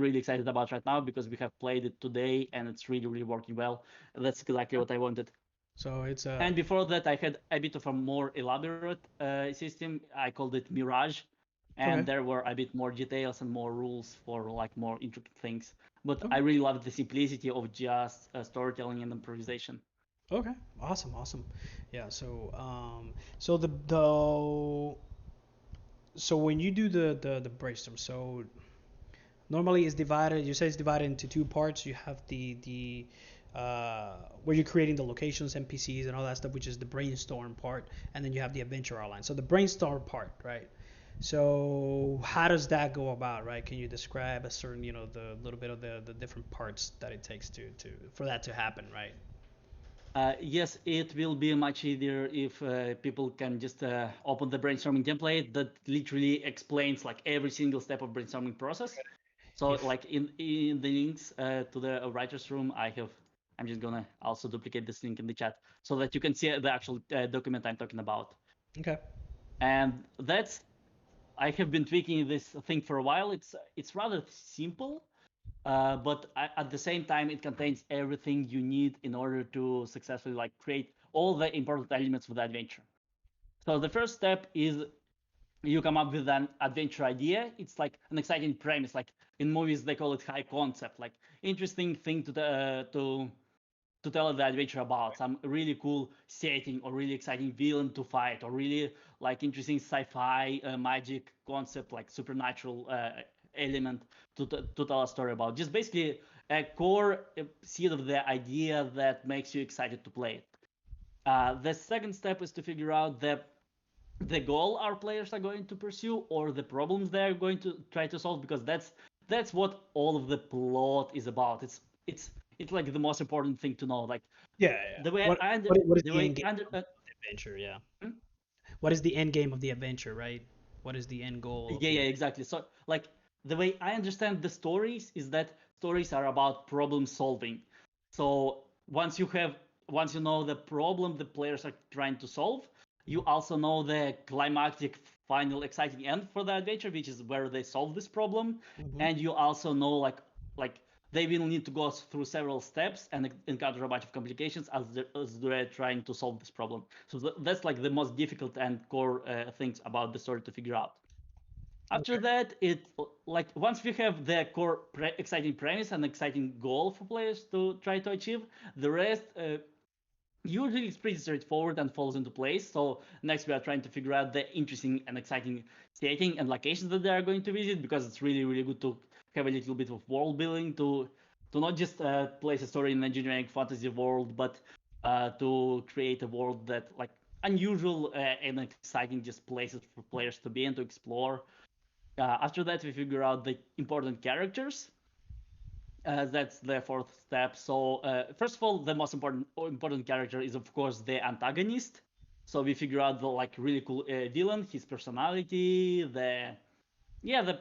really excited about right now because we have played it today and it's really working well. That's exactly Okay. what I wanted. So it's a. And before that, I had a bit of a more elaborate system. I called it Mirage, and Okay. there were a bit more details and more rules for like more intricate things. But I Okay. really loved the simplicity of just storytelling and improvisation. Okay. Awesome. Awesome. Yeah. So so when you do the brainstorm, so normally it's divided. You say it's divided into two parts. You have the where you're creating the locations, NPCs, and all that stuff, which is the brainstorm part, and then you have the adventure outline. So the brainstorm part, right? So how does that go about, right? Can you describe a certain, the little bit of the different parts that it takes to for that to happen, right? Yes, it will be much easier if people can just open the brainstorming template that literally explains like every single step of brainstorming process. So If like in the links to the writers room, I'm just gonna also duplicate this link in the chat so that you can see the actual document I'm talking about. Okay. And I have been tweaking this thing for a while. It's rather simple, but at the same time, it contains everything you need in order to successfully like create all the important elements for the adventure. So the first step is you come up with an adventure idea. It's like an exciting premise. Like in movies, they call it high concept, like interesting thing to tell the adventure about, some really cool setting or really exciting villain to fight or really like interesting sci-fi magic concept, like supernatural element to tell a story about. Just basically a core seed of the idea that makes you excited to play it. The second step is to figure out the goal our players are going to pursue or the problems they're going to try to solve, because that's what all of the plot is about. It's like the most important thing to know. Like yeah, yeah. the way What I under, what is the the way end game under of the adventure? Yeah. hmm? What is the end game of the adventure, right? What is the end goal of Yeah, the yeah, exactly. So like the way I understand the stories is that stories are about problem solving. So once you know the problem the players are trying to solve, you also know the climactic final exciting end for the adventure, which is where they solve this problem. Mhm. And you also know like they will need to go through several steps and encounter a bunch of complications as they're trying to solve this problem. So that's like the most difficult and core things about the story to figure out. After Okay. that, it like once we have the core exciting premise and exciting goal for players to try to achieve, the rest usually it's pretty straightforward and falls into place. So next we are trying to figure out the interesting and exciting setting and locations that they are going to visit, because it's really really good to have a little bit of world building to not just place a story in an engineering fantasy world, but to create a world that like unusual and exciting just places for players to be and to explore. After that, we figure out the important characters. That's the fourth step. So first of all, the most important character is of course the antagonist. So we figure out the like really cool villain, his personality, the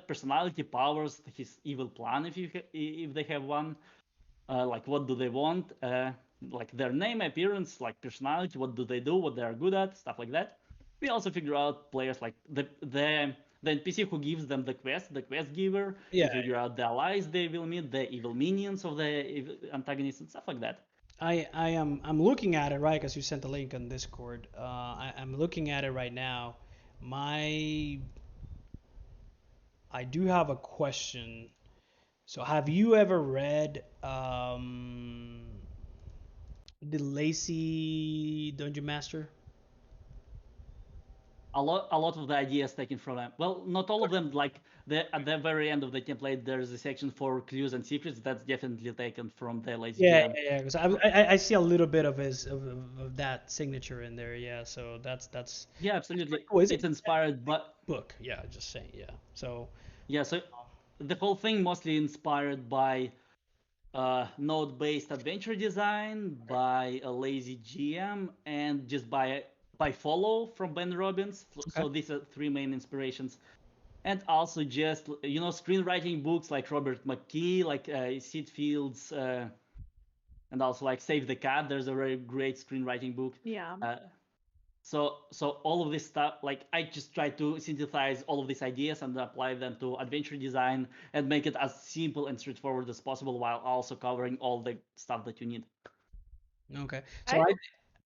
personality, powers, his evil plan if they have one. Like what do they want? Like their name, appearance, like personality, what do they do, what they are good at, stuff like that. We also figure out players like the NPC who gives them the quest giver. We Yeah, figure out the allies they will meet, the evil minions of the antagonists and stuff like that. I'm looking at it right because you sent the link on Discord. I'm looking at it right now. My I do have a question. So have you ever read the Lazy Dungeon Master? A lot of the ideas taken from them. Well, not all of them. Like at the very end of the template, there's a section for clues and secrets. That's definitely taken from the Lazy Yeah, GM. yeah, yeah. Because I see a little bit of his of that signature in there. Yeah, so Yeah, that's pretty absolutely. cool. Is it It's inspired by book? Yeah, just saying. Yeah. So yeah. So the whole thing mostly inspired by node-based adventure design, by a lazy GM, and just by follow from Ben Robbins. okay. So these are three main inspirations, and also just screenwriting books like Robert McKee, like Sid Fields, and also like Save the Cat. There's a very great screenwriting book. Yeah. Uh, so all of this stuff, like I just try to synthesize all of these ideas and apply them to adventure design and make it as simple and straightforward as possible while also covering all the stuff that you need. Okay. So I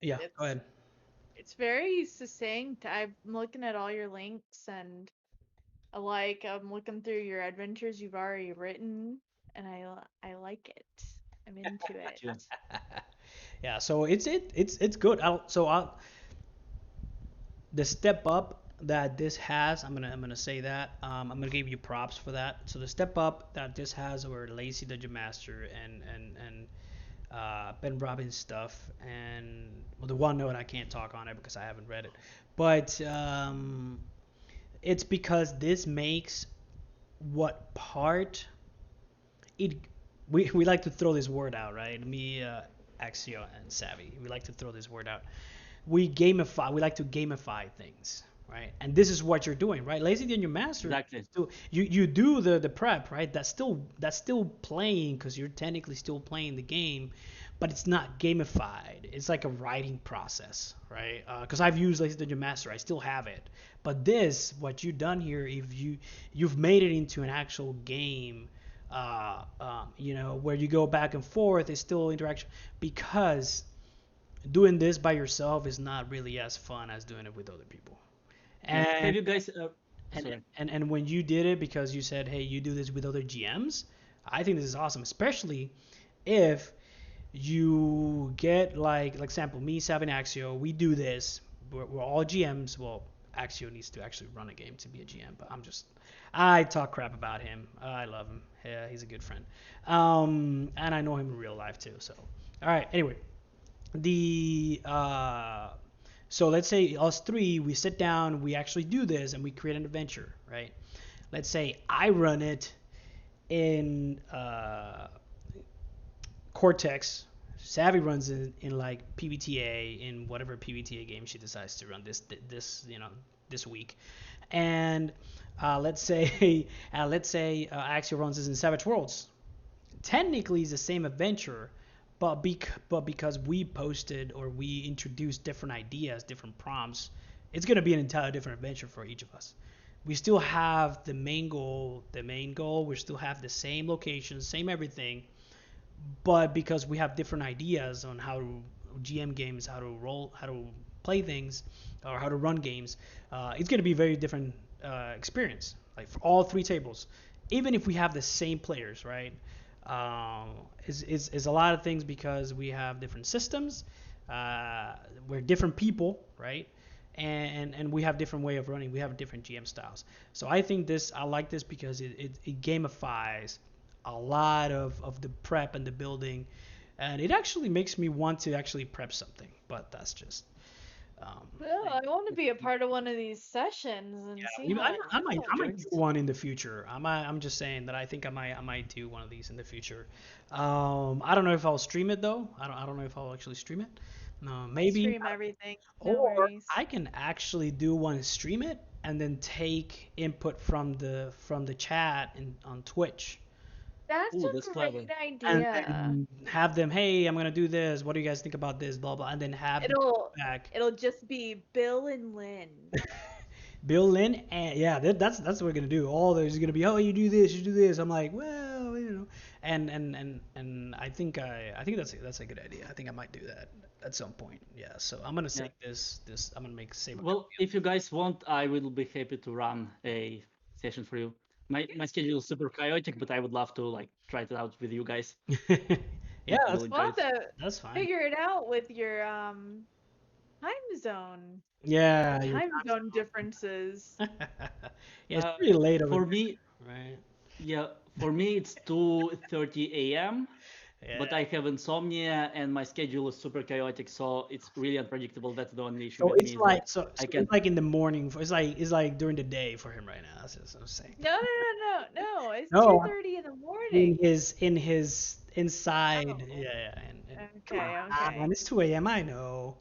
yeah, go it's ahead. it's very succinct. I'm looking at all your links and I'm looking through your adventures you've already written and I like it. I'm into it. Too. Yeah, so it's good. The step up that this has, I'm gonna say that. I'm gonna give you props for that. So the step up that this has over Lazy Dungeon Master and Ben Robbins stuff, and well, the one note I can't talk on it because I haven't read it, but it's because this makes what part it we like to throw this word out, right? Me Axio and Savvy. We like to throw this word out. We like to gamify things, right? And this is what you're doing, right? Lazy Dungeon Master, Exactly. still, you do the prep, right? That's still playing because you're technically still playing the game, but it's not gamified. It's like a writing process, right? Because I've used Lazy Dungeon Master, I still have it. But this, what you've done here, if you've made it into an actual game, where you go back and forth, it's still interaction, because doing this by yourself is not really as fun as doing it with other people. Yeah. And Have you guys? and Sorry. and when you did it because you said, hey, you do this with other GMs, I think this is awesome, especially if you get like example, me, Sav, and Axio, we do this. We're all GMs. Well, Axio needs to actually run a game to be a GM, but I talk crap about him. I love him. Yeah, he's a good friend. And I know him in real life too. So, all right. Anyway, the so let's say us three, we sit down, we actually do this, and we create an adventure, right? Let's say I run it in Cortex. Savvy runs in like PBTA, in whatever PBTA game she decides to run this week, and let's say Axio runs this in Savage Worlds. Technically, it's the same adventure, but because we posted or we introduced different ideas, different prompts, it's gonna be an entirely different adventure for each of us. We still have the main goal. We still have the same locations, same everything, but because we have different ideas on how to GM games, how to roll, how to play things, or how to run games, it's going to be a very different experience. Like for all three tables, even if we have the same players, right? Is a lot of things because we have different systems, we're different people, right? And we have different way of running. We have different GM styles. So I like this because it gamifies a lot of the prep and the building, and it actually makes me want to actually prep something. But that's just Well, I want to be a part of one of these sessions and see how it I might do goes. one in the future. I'm just saying that I think I might do one of these in the future. I don't know if I'll stream it though. I don't know if I'll actually stream it. No, I maybe. stream everything. No Or worries. I can actually do one, stream it, and then take input from the chat on Twitch, That's Ooh, that's a clever. great and idea. then have them, hey, I'm gonna do this. What do you guys think about this? Blah blah, and then have them It'll back. it'll just be Bill and Lynn. Bill Lynn, and yeah, that's what we're gonna do. All there's gonna be, oh, you do this, you do this. I'm like, well, and I think that's a good idea. I think I might do that at some point. Yeah, so I'm gonna Yeah. save this. I'm gonna save a Well, copy. if you guys want, I will be happy to run a session for you. My schedule is super chaotic, but I would love to like try it out with you guys. Yeah, Think you will that's We'll enjoy have it. to that's fine. figure it out with your time zone. The Yeah, your time time zone differences. zone. Yeah, it's Uh, pretty late over for there, me, right? yeah, for me it's 2:30 a.m. Yeah. But I have insomnia and my schedule is super chaotic, so it's really unpredictable. That's the only issue So with me it's is that like so, I so can. it's like in the morning. It's like during the day for him right now. That's what I'm saying. No, no, no, no, no. It's No, 2:30 in the in morning. his inside. Oh, Yeah, yeah. And come okay, on, okay. it's 2 a.m. I know.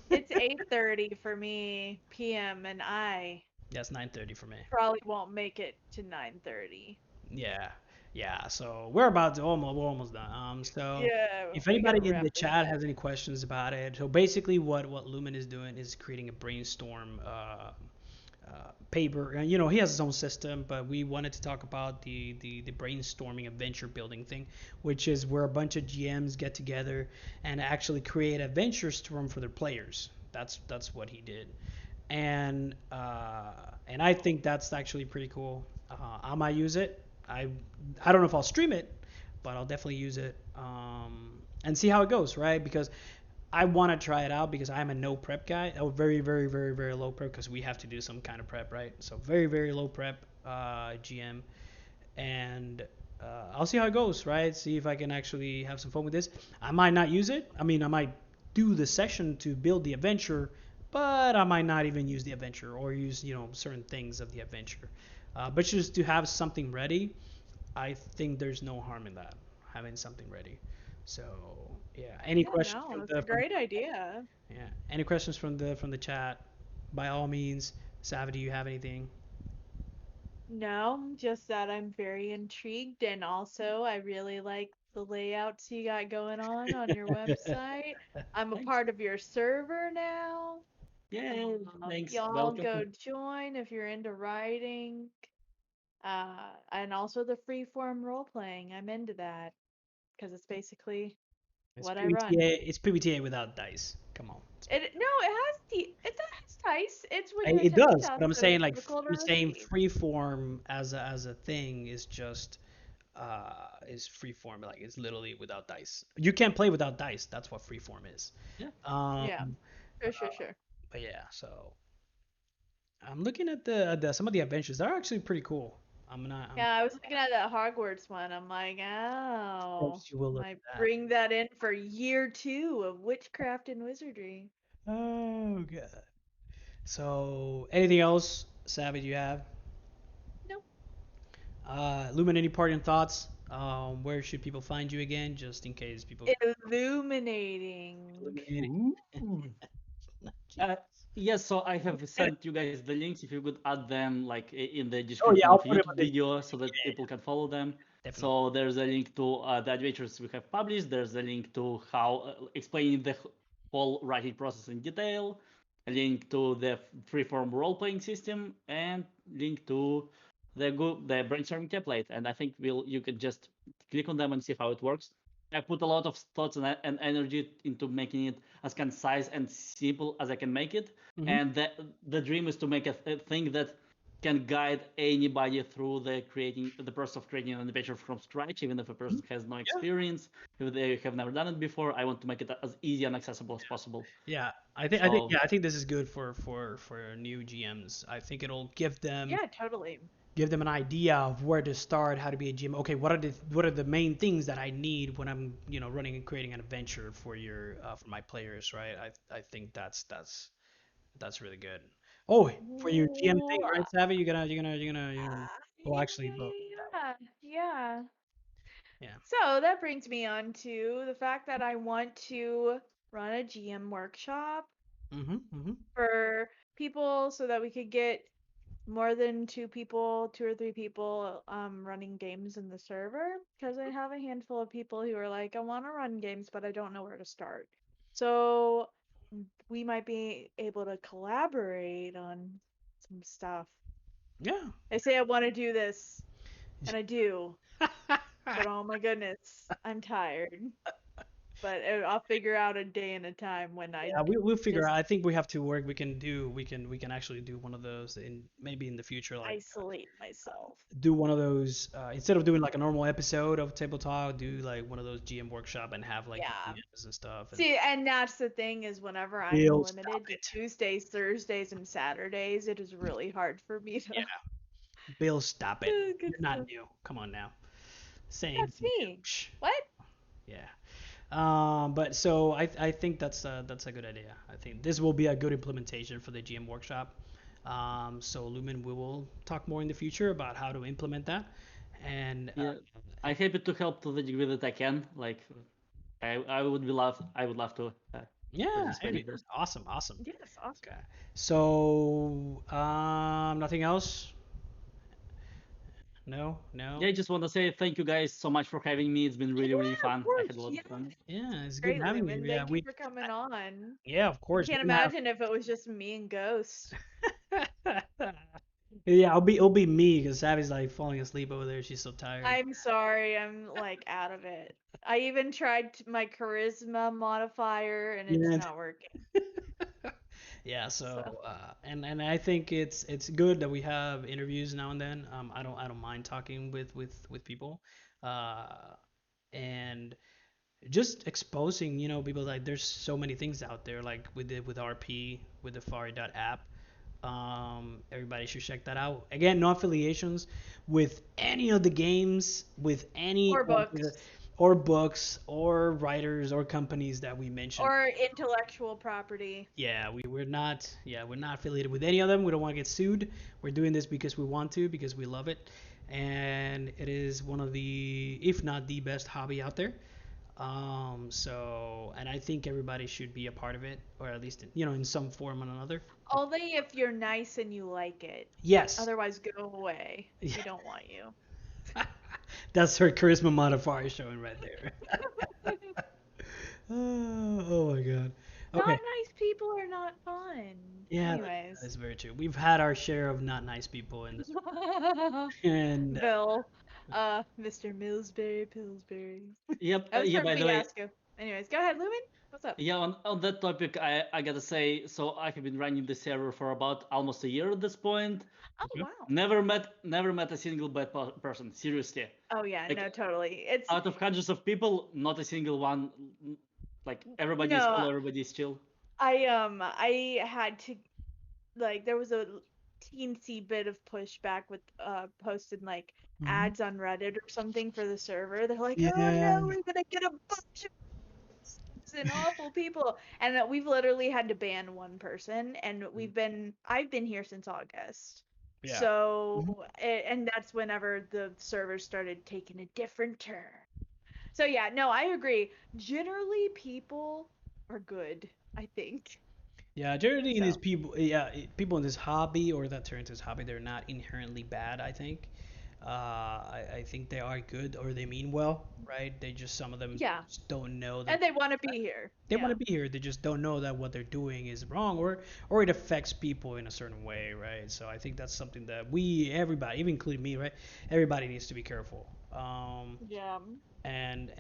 It's 8:30 for me p.m. and I Yeah, it's 9:30 for me. probably won't make it to 9:30. Yeah, yeah. So we're almost done. So Yeah, if we gotta anybody in wrap the this chat up. has any questions about it, so basically what Lumen is doing is creating a brainstorm paper. And he has his own system, but we wanted to talk about the brainstorming adventure building thing, which is where a bunch of GMs get together and actually create adventure storm for their players. That's what he did, and I think that's actually pretty cool. I might use it. I don't know if I'll stream it, but I'll definitely use it, and see how it goes, right? Because I want to try it out because I'm a no prep guy. Oh, very, very, very, very low prep because we have to do some kind of prep, right? So very, very low prep GM, and I'll see how it goes, right? See if I can actually have some fun with this. I might not use it. I mean, I might do the session to build the adventure, but I might not even use the adventure or use certain things of the adventure. But just to have something ready, I think there's no harm in that, having something ready. So yeah, any Yeah, questions no, it's a great idea. yeah, any questions from the chat? By all means, Savi, do you have anything? No, just that I'm very intrigued, and also I really like the layouts you got going on your website. I'm a Thanks. part of your server now. Yeah, thanks. Y'all go Welcome. join if you're into writing. And also the freeform role playing. I'm into that because it's basically It's what I run. PBTA. It's PBTA without dice. Come on. It no, it has dice. It's when you It attempt a does, but task I'm that is saying like difficult to you're saying receive. freeform as a thing is freeform, like it's literally without dice. You can't play without dice. That's what freeform is. Yeah. Yeah, Um, sure. but yeah, so I'm looking at the some of the adventures. They're actually pretty cool. I'm Yeah, I was looking at that Hogwarts one. I'm like, oh, you will look might at that. bring that in for year two of witchcraft and wizardry. Oh god. So anything else, Savage, you have? Nope. Lumen, any parting thoughts? Where should people find you again, just in case people Illuminating. eliminated? Ooh. Uh, yes, so I have sent you guys the links. If you could add them like in the Oh yeah, description I'll of a put it YouTube on the video so that people can follow them. definitely. So there's a link to the adventures we have published. There's a link to how explaining the whole writing process in detail. A link to the freeform role-playing system, and link to the brainstorming template. And I think you can just click on them and see how it works. I put a lot of thoughts and energy into making it as concise and simple as I can make it. Hmm. And the dream is to make a thing that can guide anybody through the process of creating an adventure from scratch, even if a person has no Yeah, experience, if they have never done it before. I want to make it as easy and accessible as possible. yeah. So I think this is good for new GMs. I think it'll Yeah, totally. give them an idea of where to start, how to be a GM. Okay, what are the main things that I need when I'm running and creating an adventure for my players, right? I think that's really good. Oh, for your GM thing, Ooh, right, Savvy? You're gonna. Well, actually, yeah, but yeah. yeah. So that brings me on to the fact that I want to run a GM workshop Mhm. Mhm. for people so that we could get more than two or three people running games in the server because I have a handful of people who are like, I want to run games, but I don't know where to start. So we might be able to collaborate on some stuff. Yeah. I say I want to do this, and I do, but oh my goodness, I'm tired. But I'll figure out a day and a time when I Yeah, we'll figure just out. I think we have to work. We can actually do one of those in maybe in the future, like isolate myself. do one of those instead of doing like a normal episode of Table Talk, do like one of those GM workshop and have like the Yeah. GMs and stuff. And See, and that's the thing is whenever I'm Bill, stop limited to it. Tuesdays, Thursdays, and Saturdays, it is really hard for me Yeah, to Bill, stop it. get You're not stuff. new. Come on now. Same That's to you. me. Shh. What? Yeah. But so I think that's a good idea. I think this will be a good implementation for the GM workshop. So Lumen, we will talk more in the future about how to implement that. And yeah, I'm happy to help to the degree that I can. Like I would love to yeah, participate in this. awesome, awesome. Yes, awesome. Okay. So nothing else? No, no. Yeah, I just want to say thank you guys so much for having me. It's been really, really Yeah, of fun. I had a course. lot Yeah. of fun. Yeah, it's good Great, having you. Lumen. Yeah, Thank you for coming on. yeah, of I course, can't we're gonna have. imagine if it was just me and Ghost. Yeah, it'll be me because Savvy's like falling asleep over there. She's so tired. I'm sorry, I'm like out of it. I even tried my charisma modifier and it's Yeah. not working. Yeah, So, so and I think it's good that we have interviews now and then. I don't mind talking with people, uh, and just exposing people like there's so many things out there like with RP with the Fari.app. Everybody should check that out. Again, no affiliations with any of the games, with any or books. or books or writers or companies that we mentioned. Or intellectual property. Yeah, we're not affiliated with any of them. We don't want to get sued. We're doing this because we want to, because we love it, and it is one of the, if not the best hobby out there. So, and I think everybody should be a part of it, or at least, in some form or another. Only if you're nice and you like it. Yes. Otherwise, go away. Yeah. We don't want you. That's her charisma modifier showing right there. Oh my god. Not Okay. nice people are not fun. Yeah, that Anyways. is very true. We've had our share of not nice people in this, and Bill, Mr. Millsbury Pillsbury. Yep. That was Yeah. from By the way, Fiasco. Anyways, go ahead, Lumen. What's up? yeah. On that topic, I gotta say, so I have been running the server for about almost a year at this point. Oh okay. wow. Never met a single bad person. Seriously, Oh yeah, like no, totally. It's out of hundreds of people, not a single one. Like everybody is cool, no. everybody is chill. I had to like there was a teensy bit of pushback with posting like Mhm. ads on Reddit or something for the server. They're like, oh Yeah. no, we're gonna get a bunch of and awful people, and we've literally had to ban one person, and I've been here since August. Yeah. Mhm. So, and that's whenever the servers started taking a different turn. So yeah, no, I agree. Generally, people are good, I think. Yeah, generally in these So, people, yeah, people in this hobby or that turn into this hobby, they're not inherently bad, I think. I think they are good or they mean well, right? They just, some of them yeah. just don't know that And they want to be here. they want Yeah. to be here. They just don't know that what they're doing is wrong, or it affects people in a certain way, right? So I think that's something that everybody, even including me, right? Everybody needs to be careful. Yeah. Yeah. And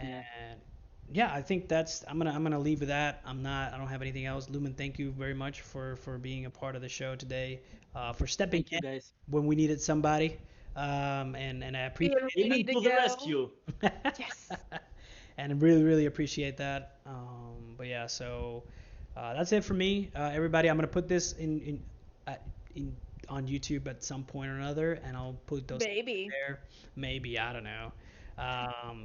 yeah, I think that's I'm gonna leave with that. I don't have anything else. Lumen, thank you very much for being a part of the show today, for stepping Thank you, in guys. when we needed somebody, and I appreciate Even we Even need to to the go. rescue. Yes. and I really really appreciate that. But yeah, so that's it for me, everybody. I'm gonna put this uh, in on YouTube at some point or another, and I'll put those Baby. there. Maybe, I don't know.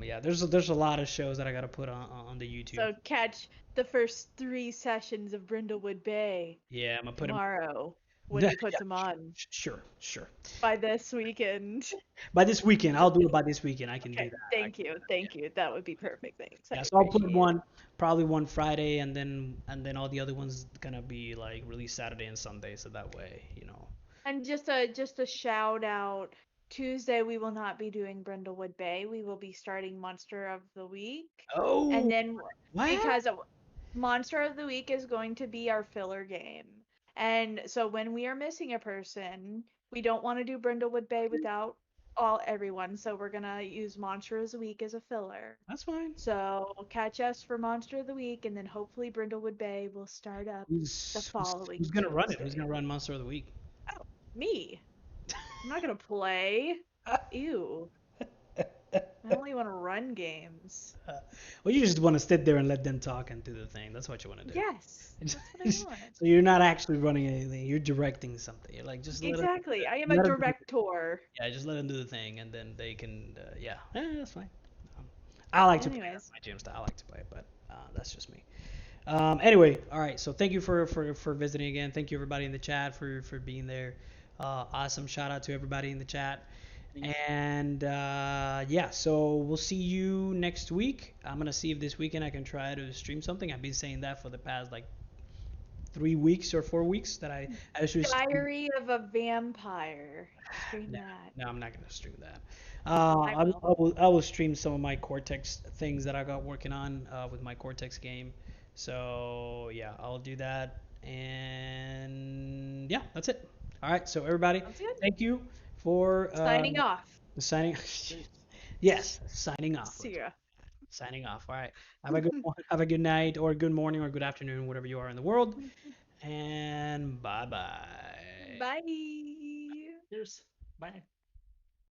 Yeah, there's a lot of shows that I gotta put on the YouTube. So catch the first 3 sessions of Brindlewood Bay Yeah, I'm gonna put them. tomorrow when Yeah, he puts them on sure, sure. by this weekend. By this weekend, I'll do it by this weekend. I can do Okay, that. I thank can do you. that. Yeah. Thank you. That would be perfect. Thanks. I Yeah, so I'll put appreciate it. probably one Friday, and then all the other ones gonna be like released Saturday and Sunday, so that way. And just a shout out. Tuesday we will not be doing Brindlewood Bay. We will be starting Monster of the Week. And Oh, then what? because Monster of the Week is going to be our filler game. And so when we are missing a person, we don't want to do Brindlewood Bay without everyone. So we're gonna use Monster of the Week as a filler. That's fine. So catch us for Monster of the Week, and then hopefully Brindlewood Bay will start up the following Who's gonna run it? Who's Tuesday. gonna run Monster of the Week? Oh, me. I'm not gonna play. Ew. I only want to run games. Well, you just want to sit there and let them talk and do the thing. That's what you want to do. Yes, that's what I want. So you're not actually running anything. You're directing something. You're like, just Exactly. I am a let them do director. yeah, just let them do the thing, and then they can, yeah, that's fine. Um, I like to play it. That's Anyways, my jam style. I like to play it, but that's just me. Anyway, all right. So thank you for visiting again. Thank you everybody in the chat for being there. Awesome. Shout out to everybody in the chat. Thanks. And yeah, so we'll see you next week. I'm gonna see if this weekend I can try to stream something. I've been saying that for the past like 3 weeks or 4 weeks that I should stream. Diary of a Vampire. Stream No, that. no, I'm not gonna stream that. I I, will- will. I will I will stream some of my Cortex things that I got working on with my Cortex game. So yeah, I'll do that. And yeah, that's it. All right, so everybody, Sounds good. thank you for Signing off. signing. Thanks. Yes, signing off. See ya. Signing off. All right. Have a good have a good night or good morning or good afternoon, whatever you are in the world. And bye bye. Bye. Cheers. Bye.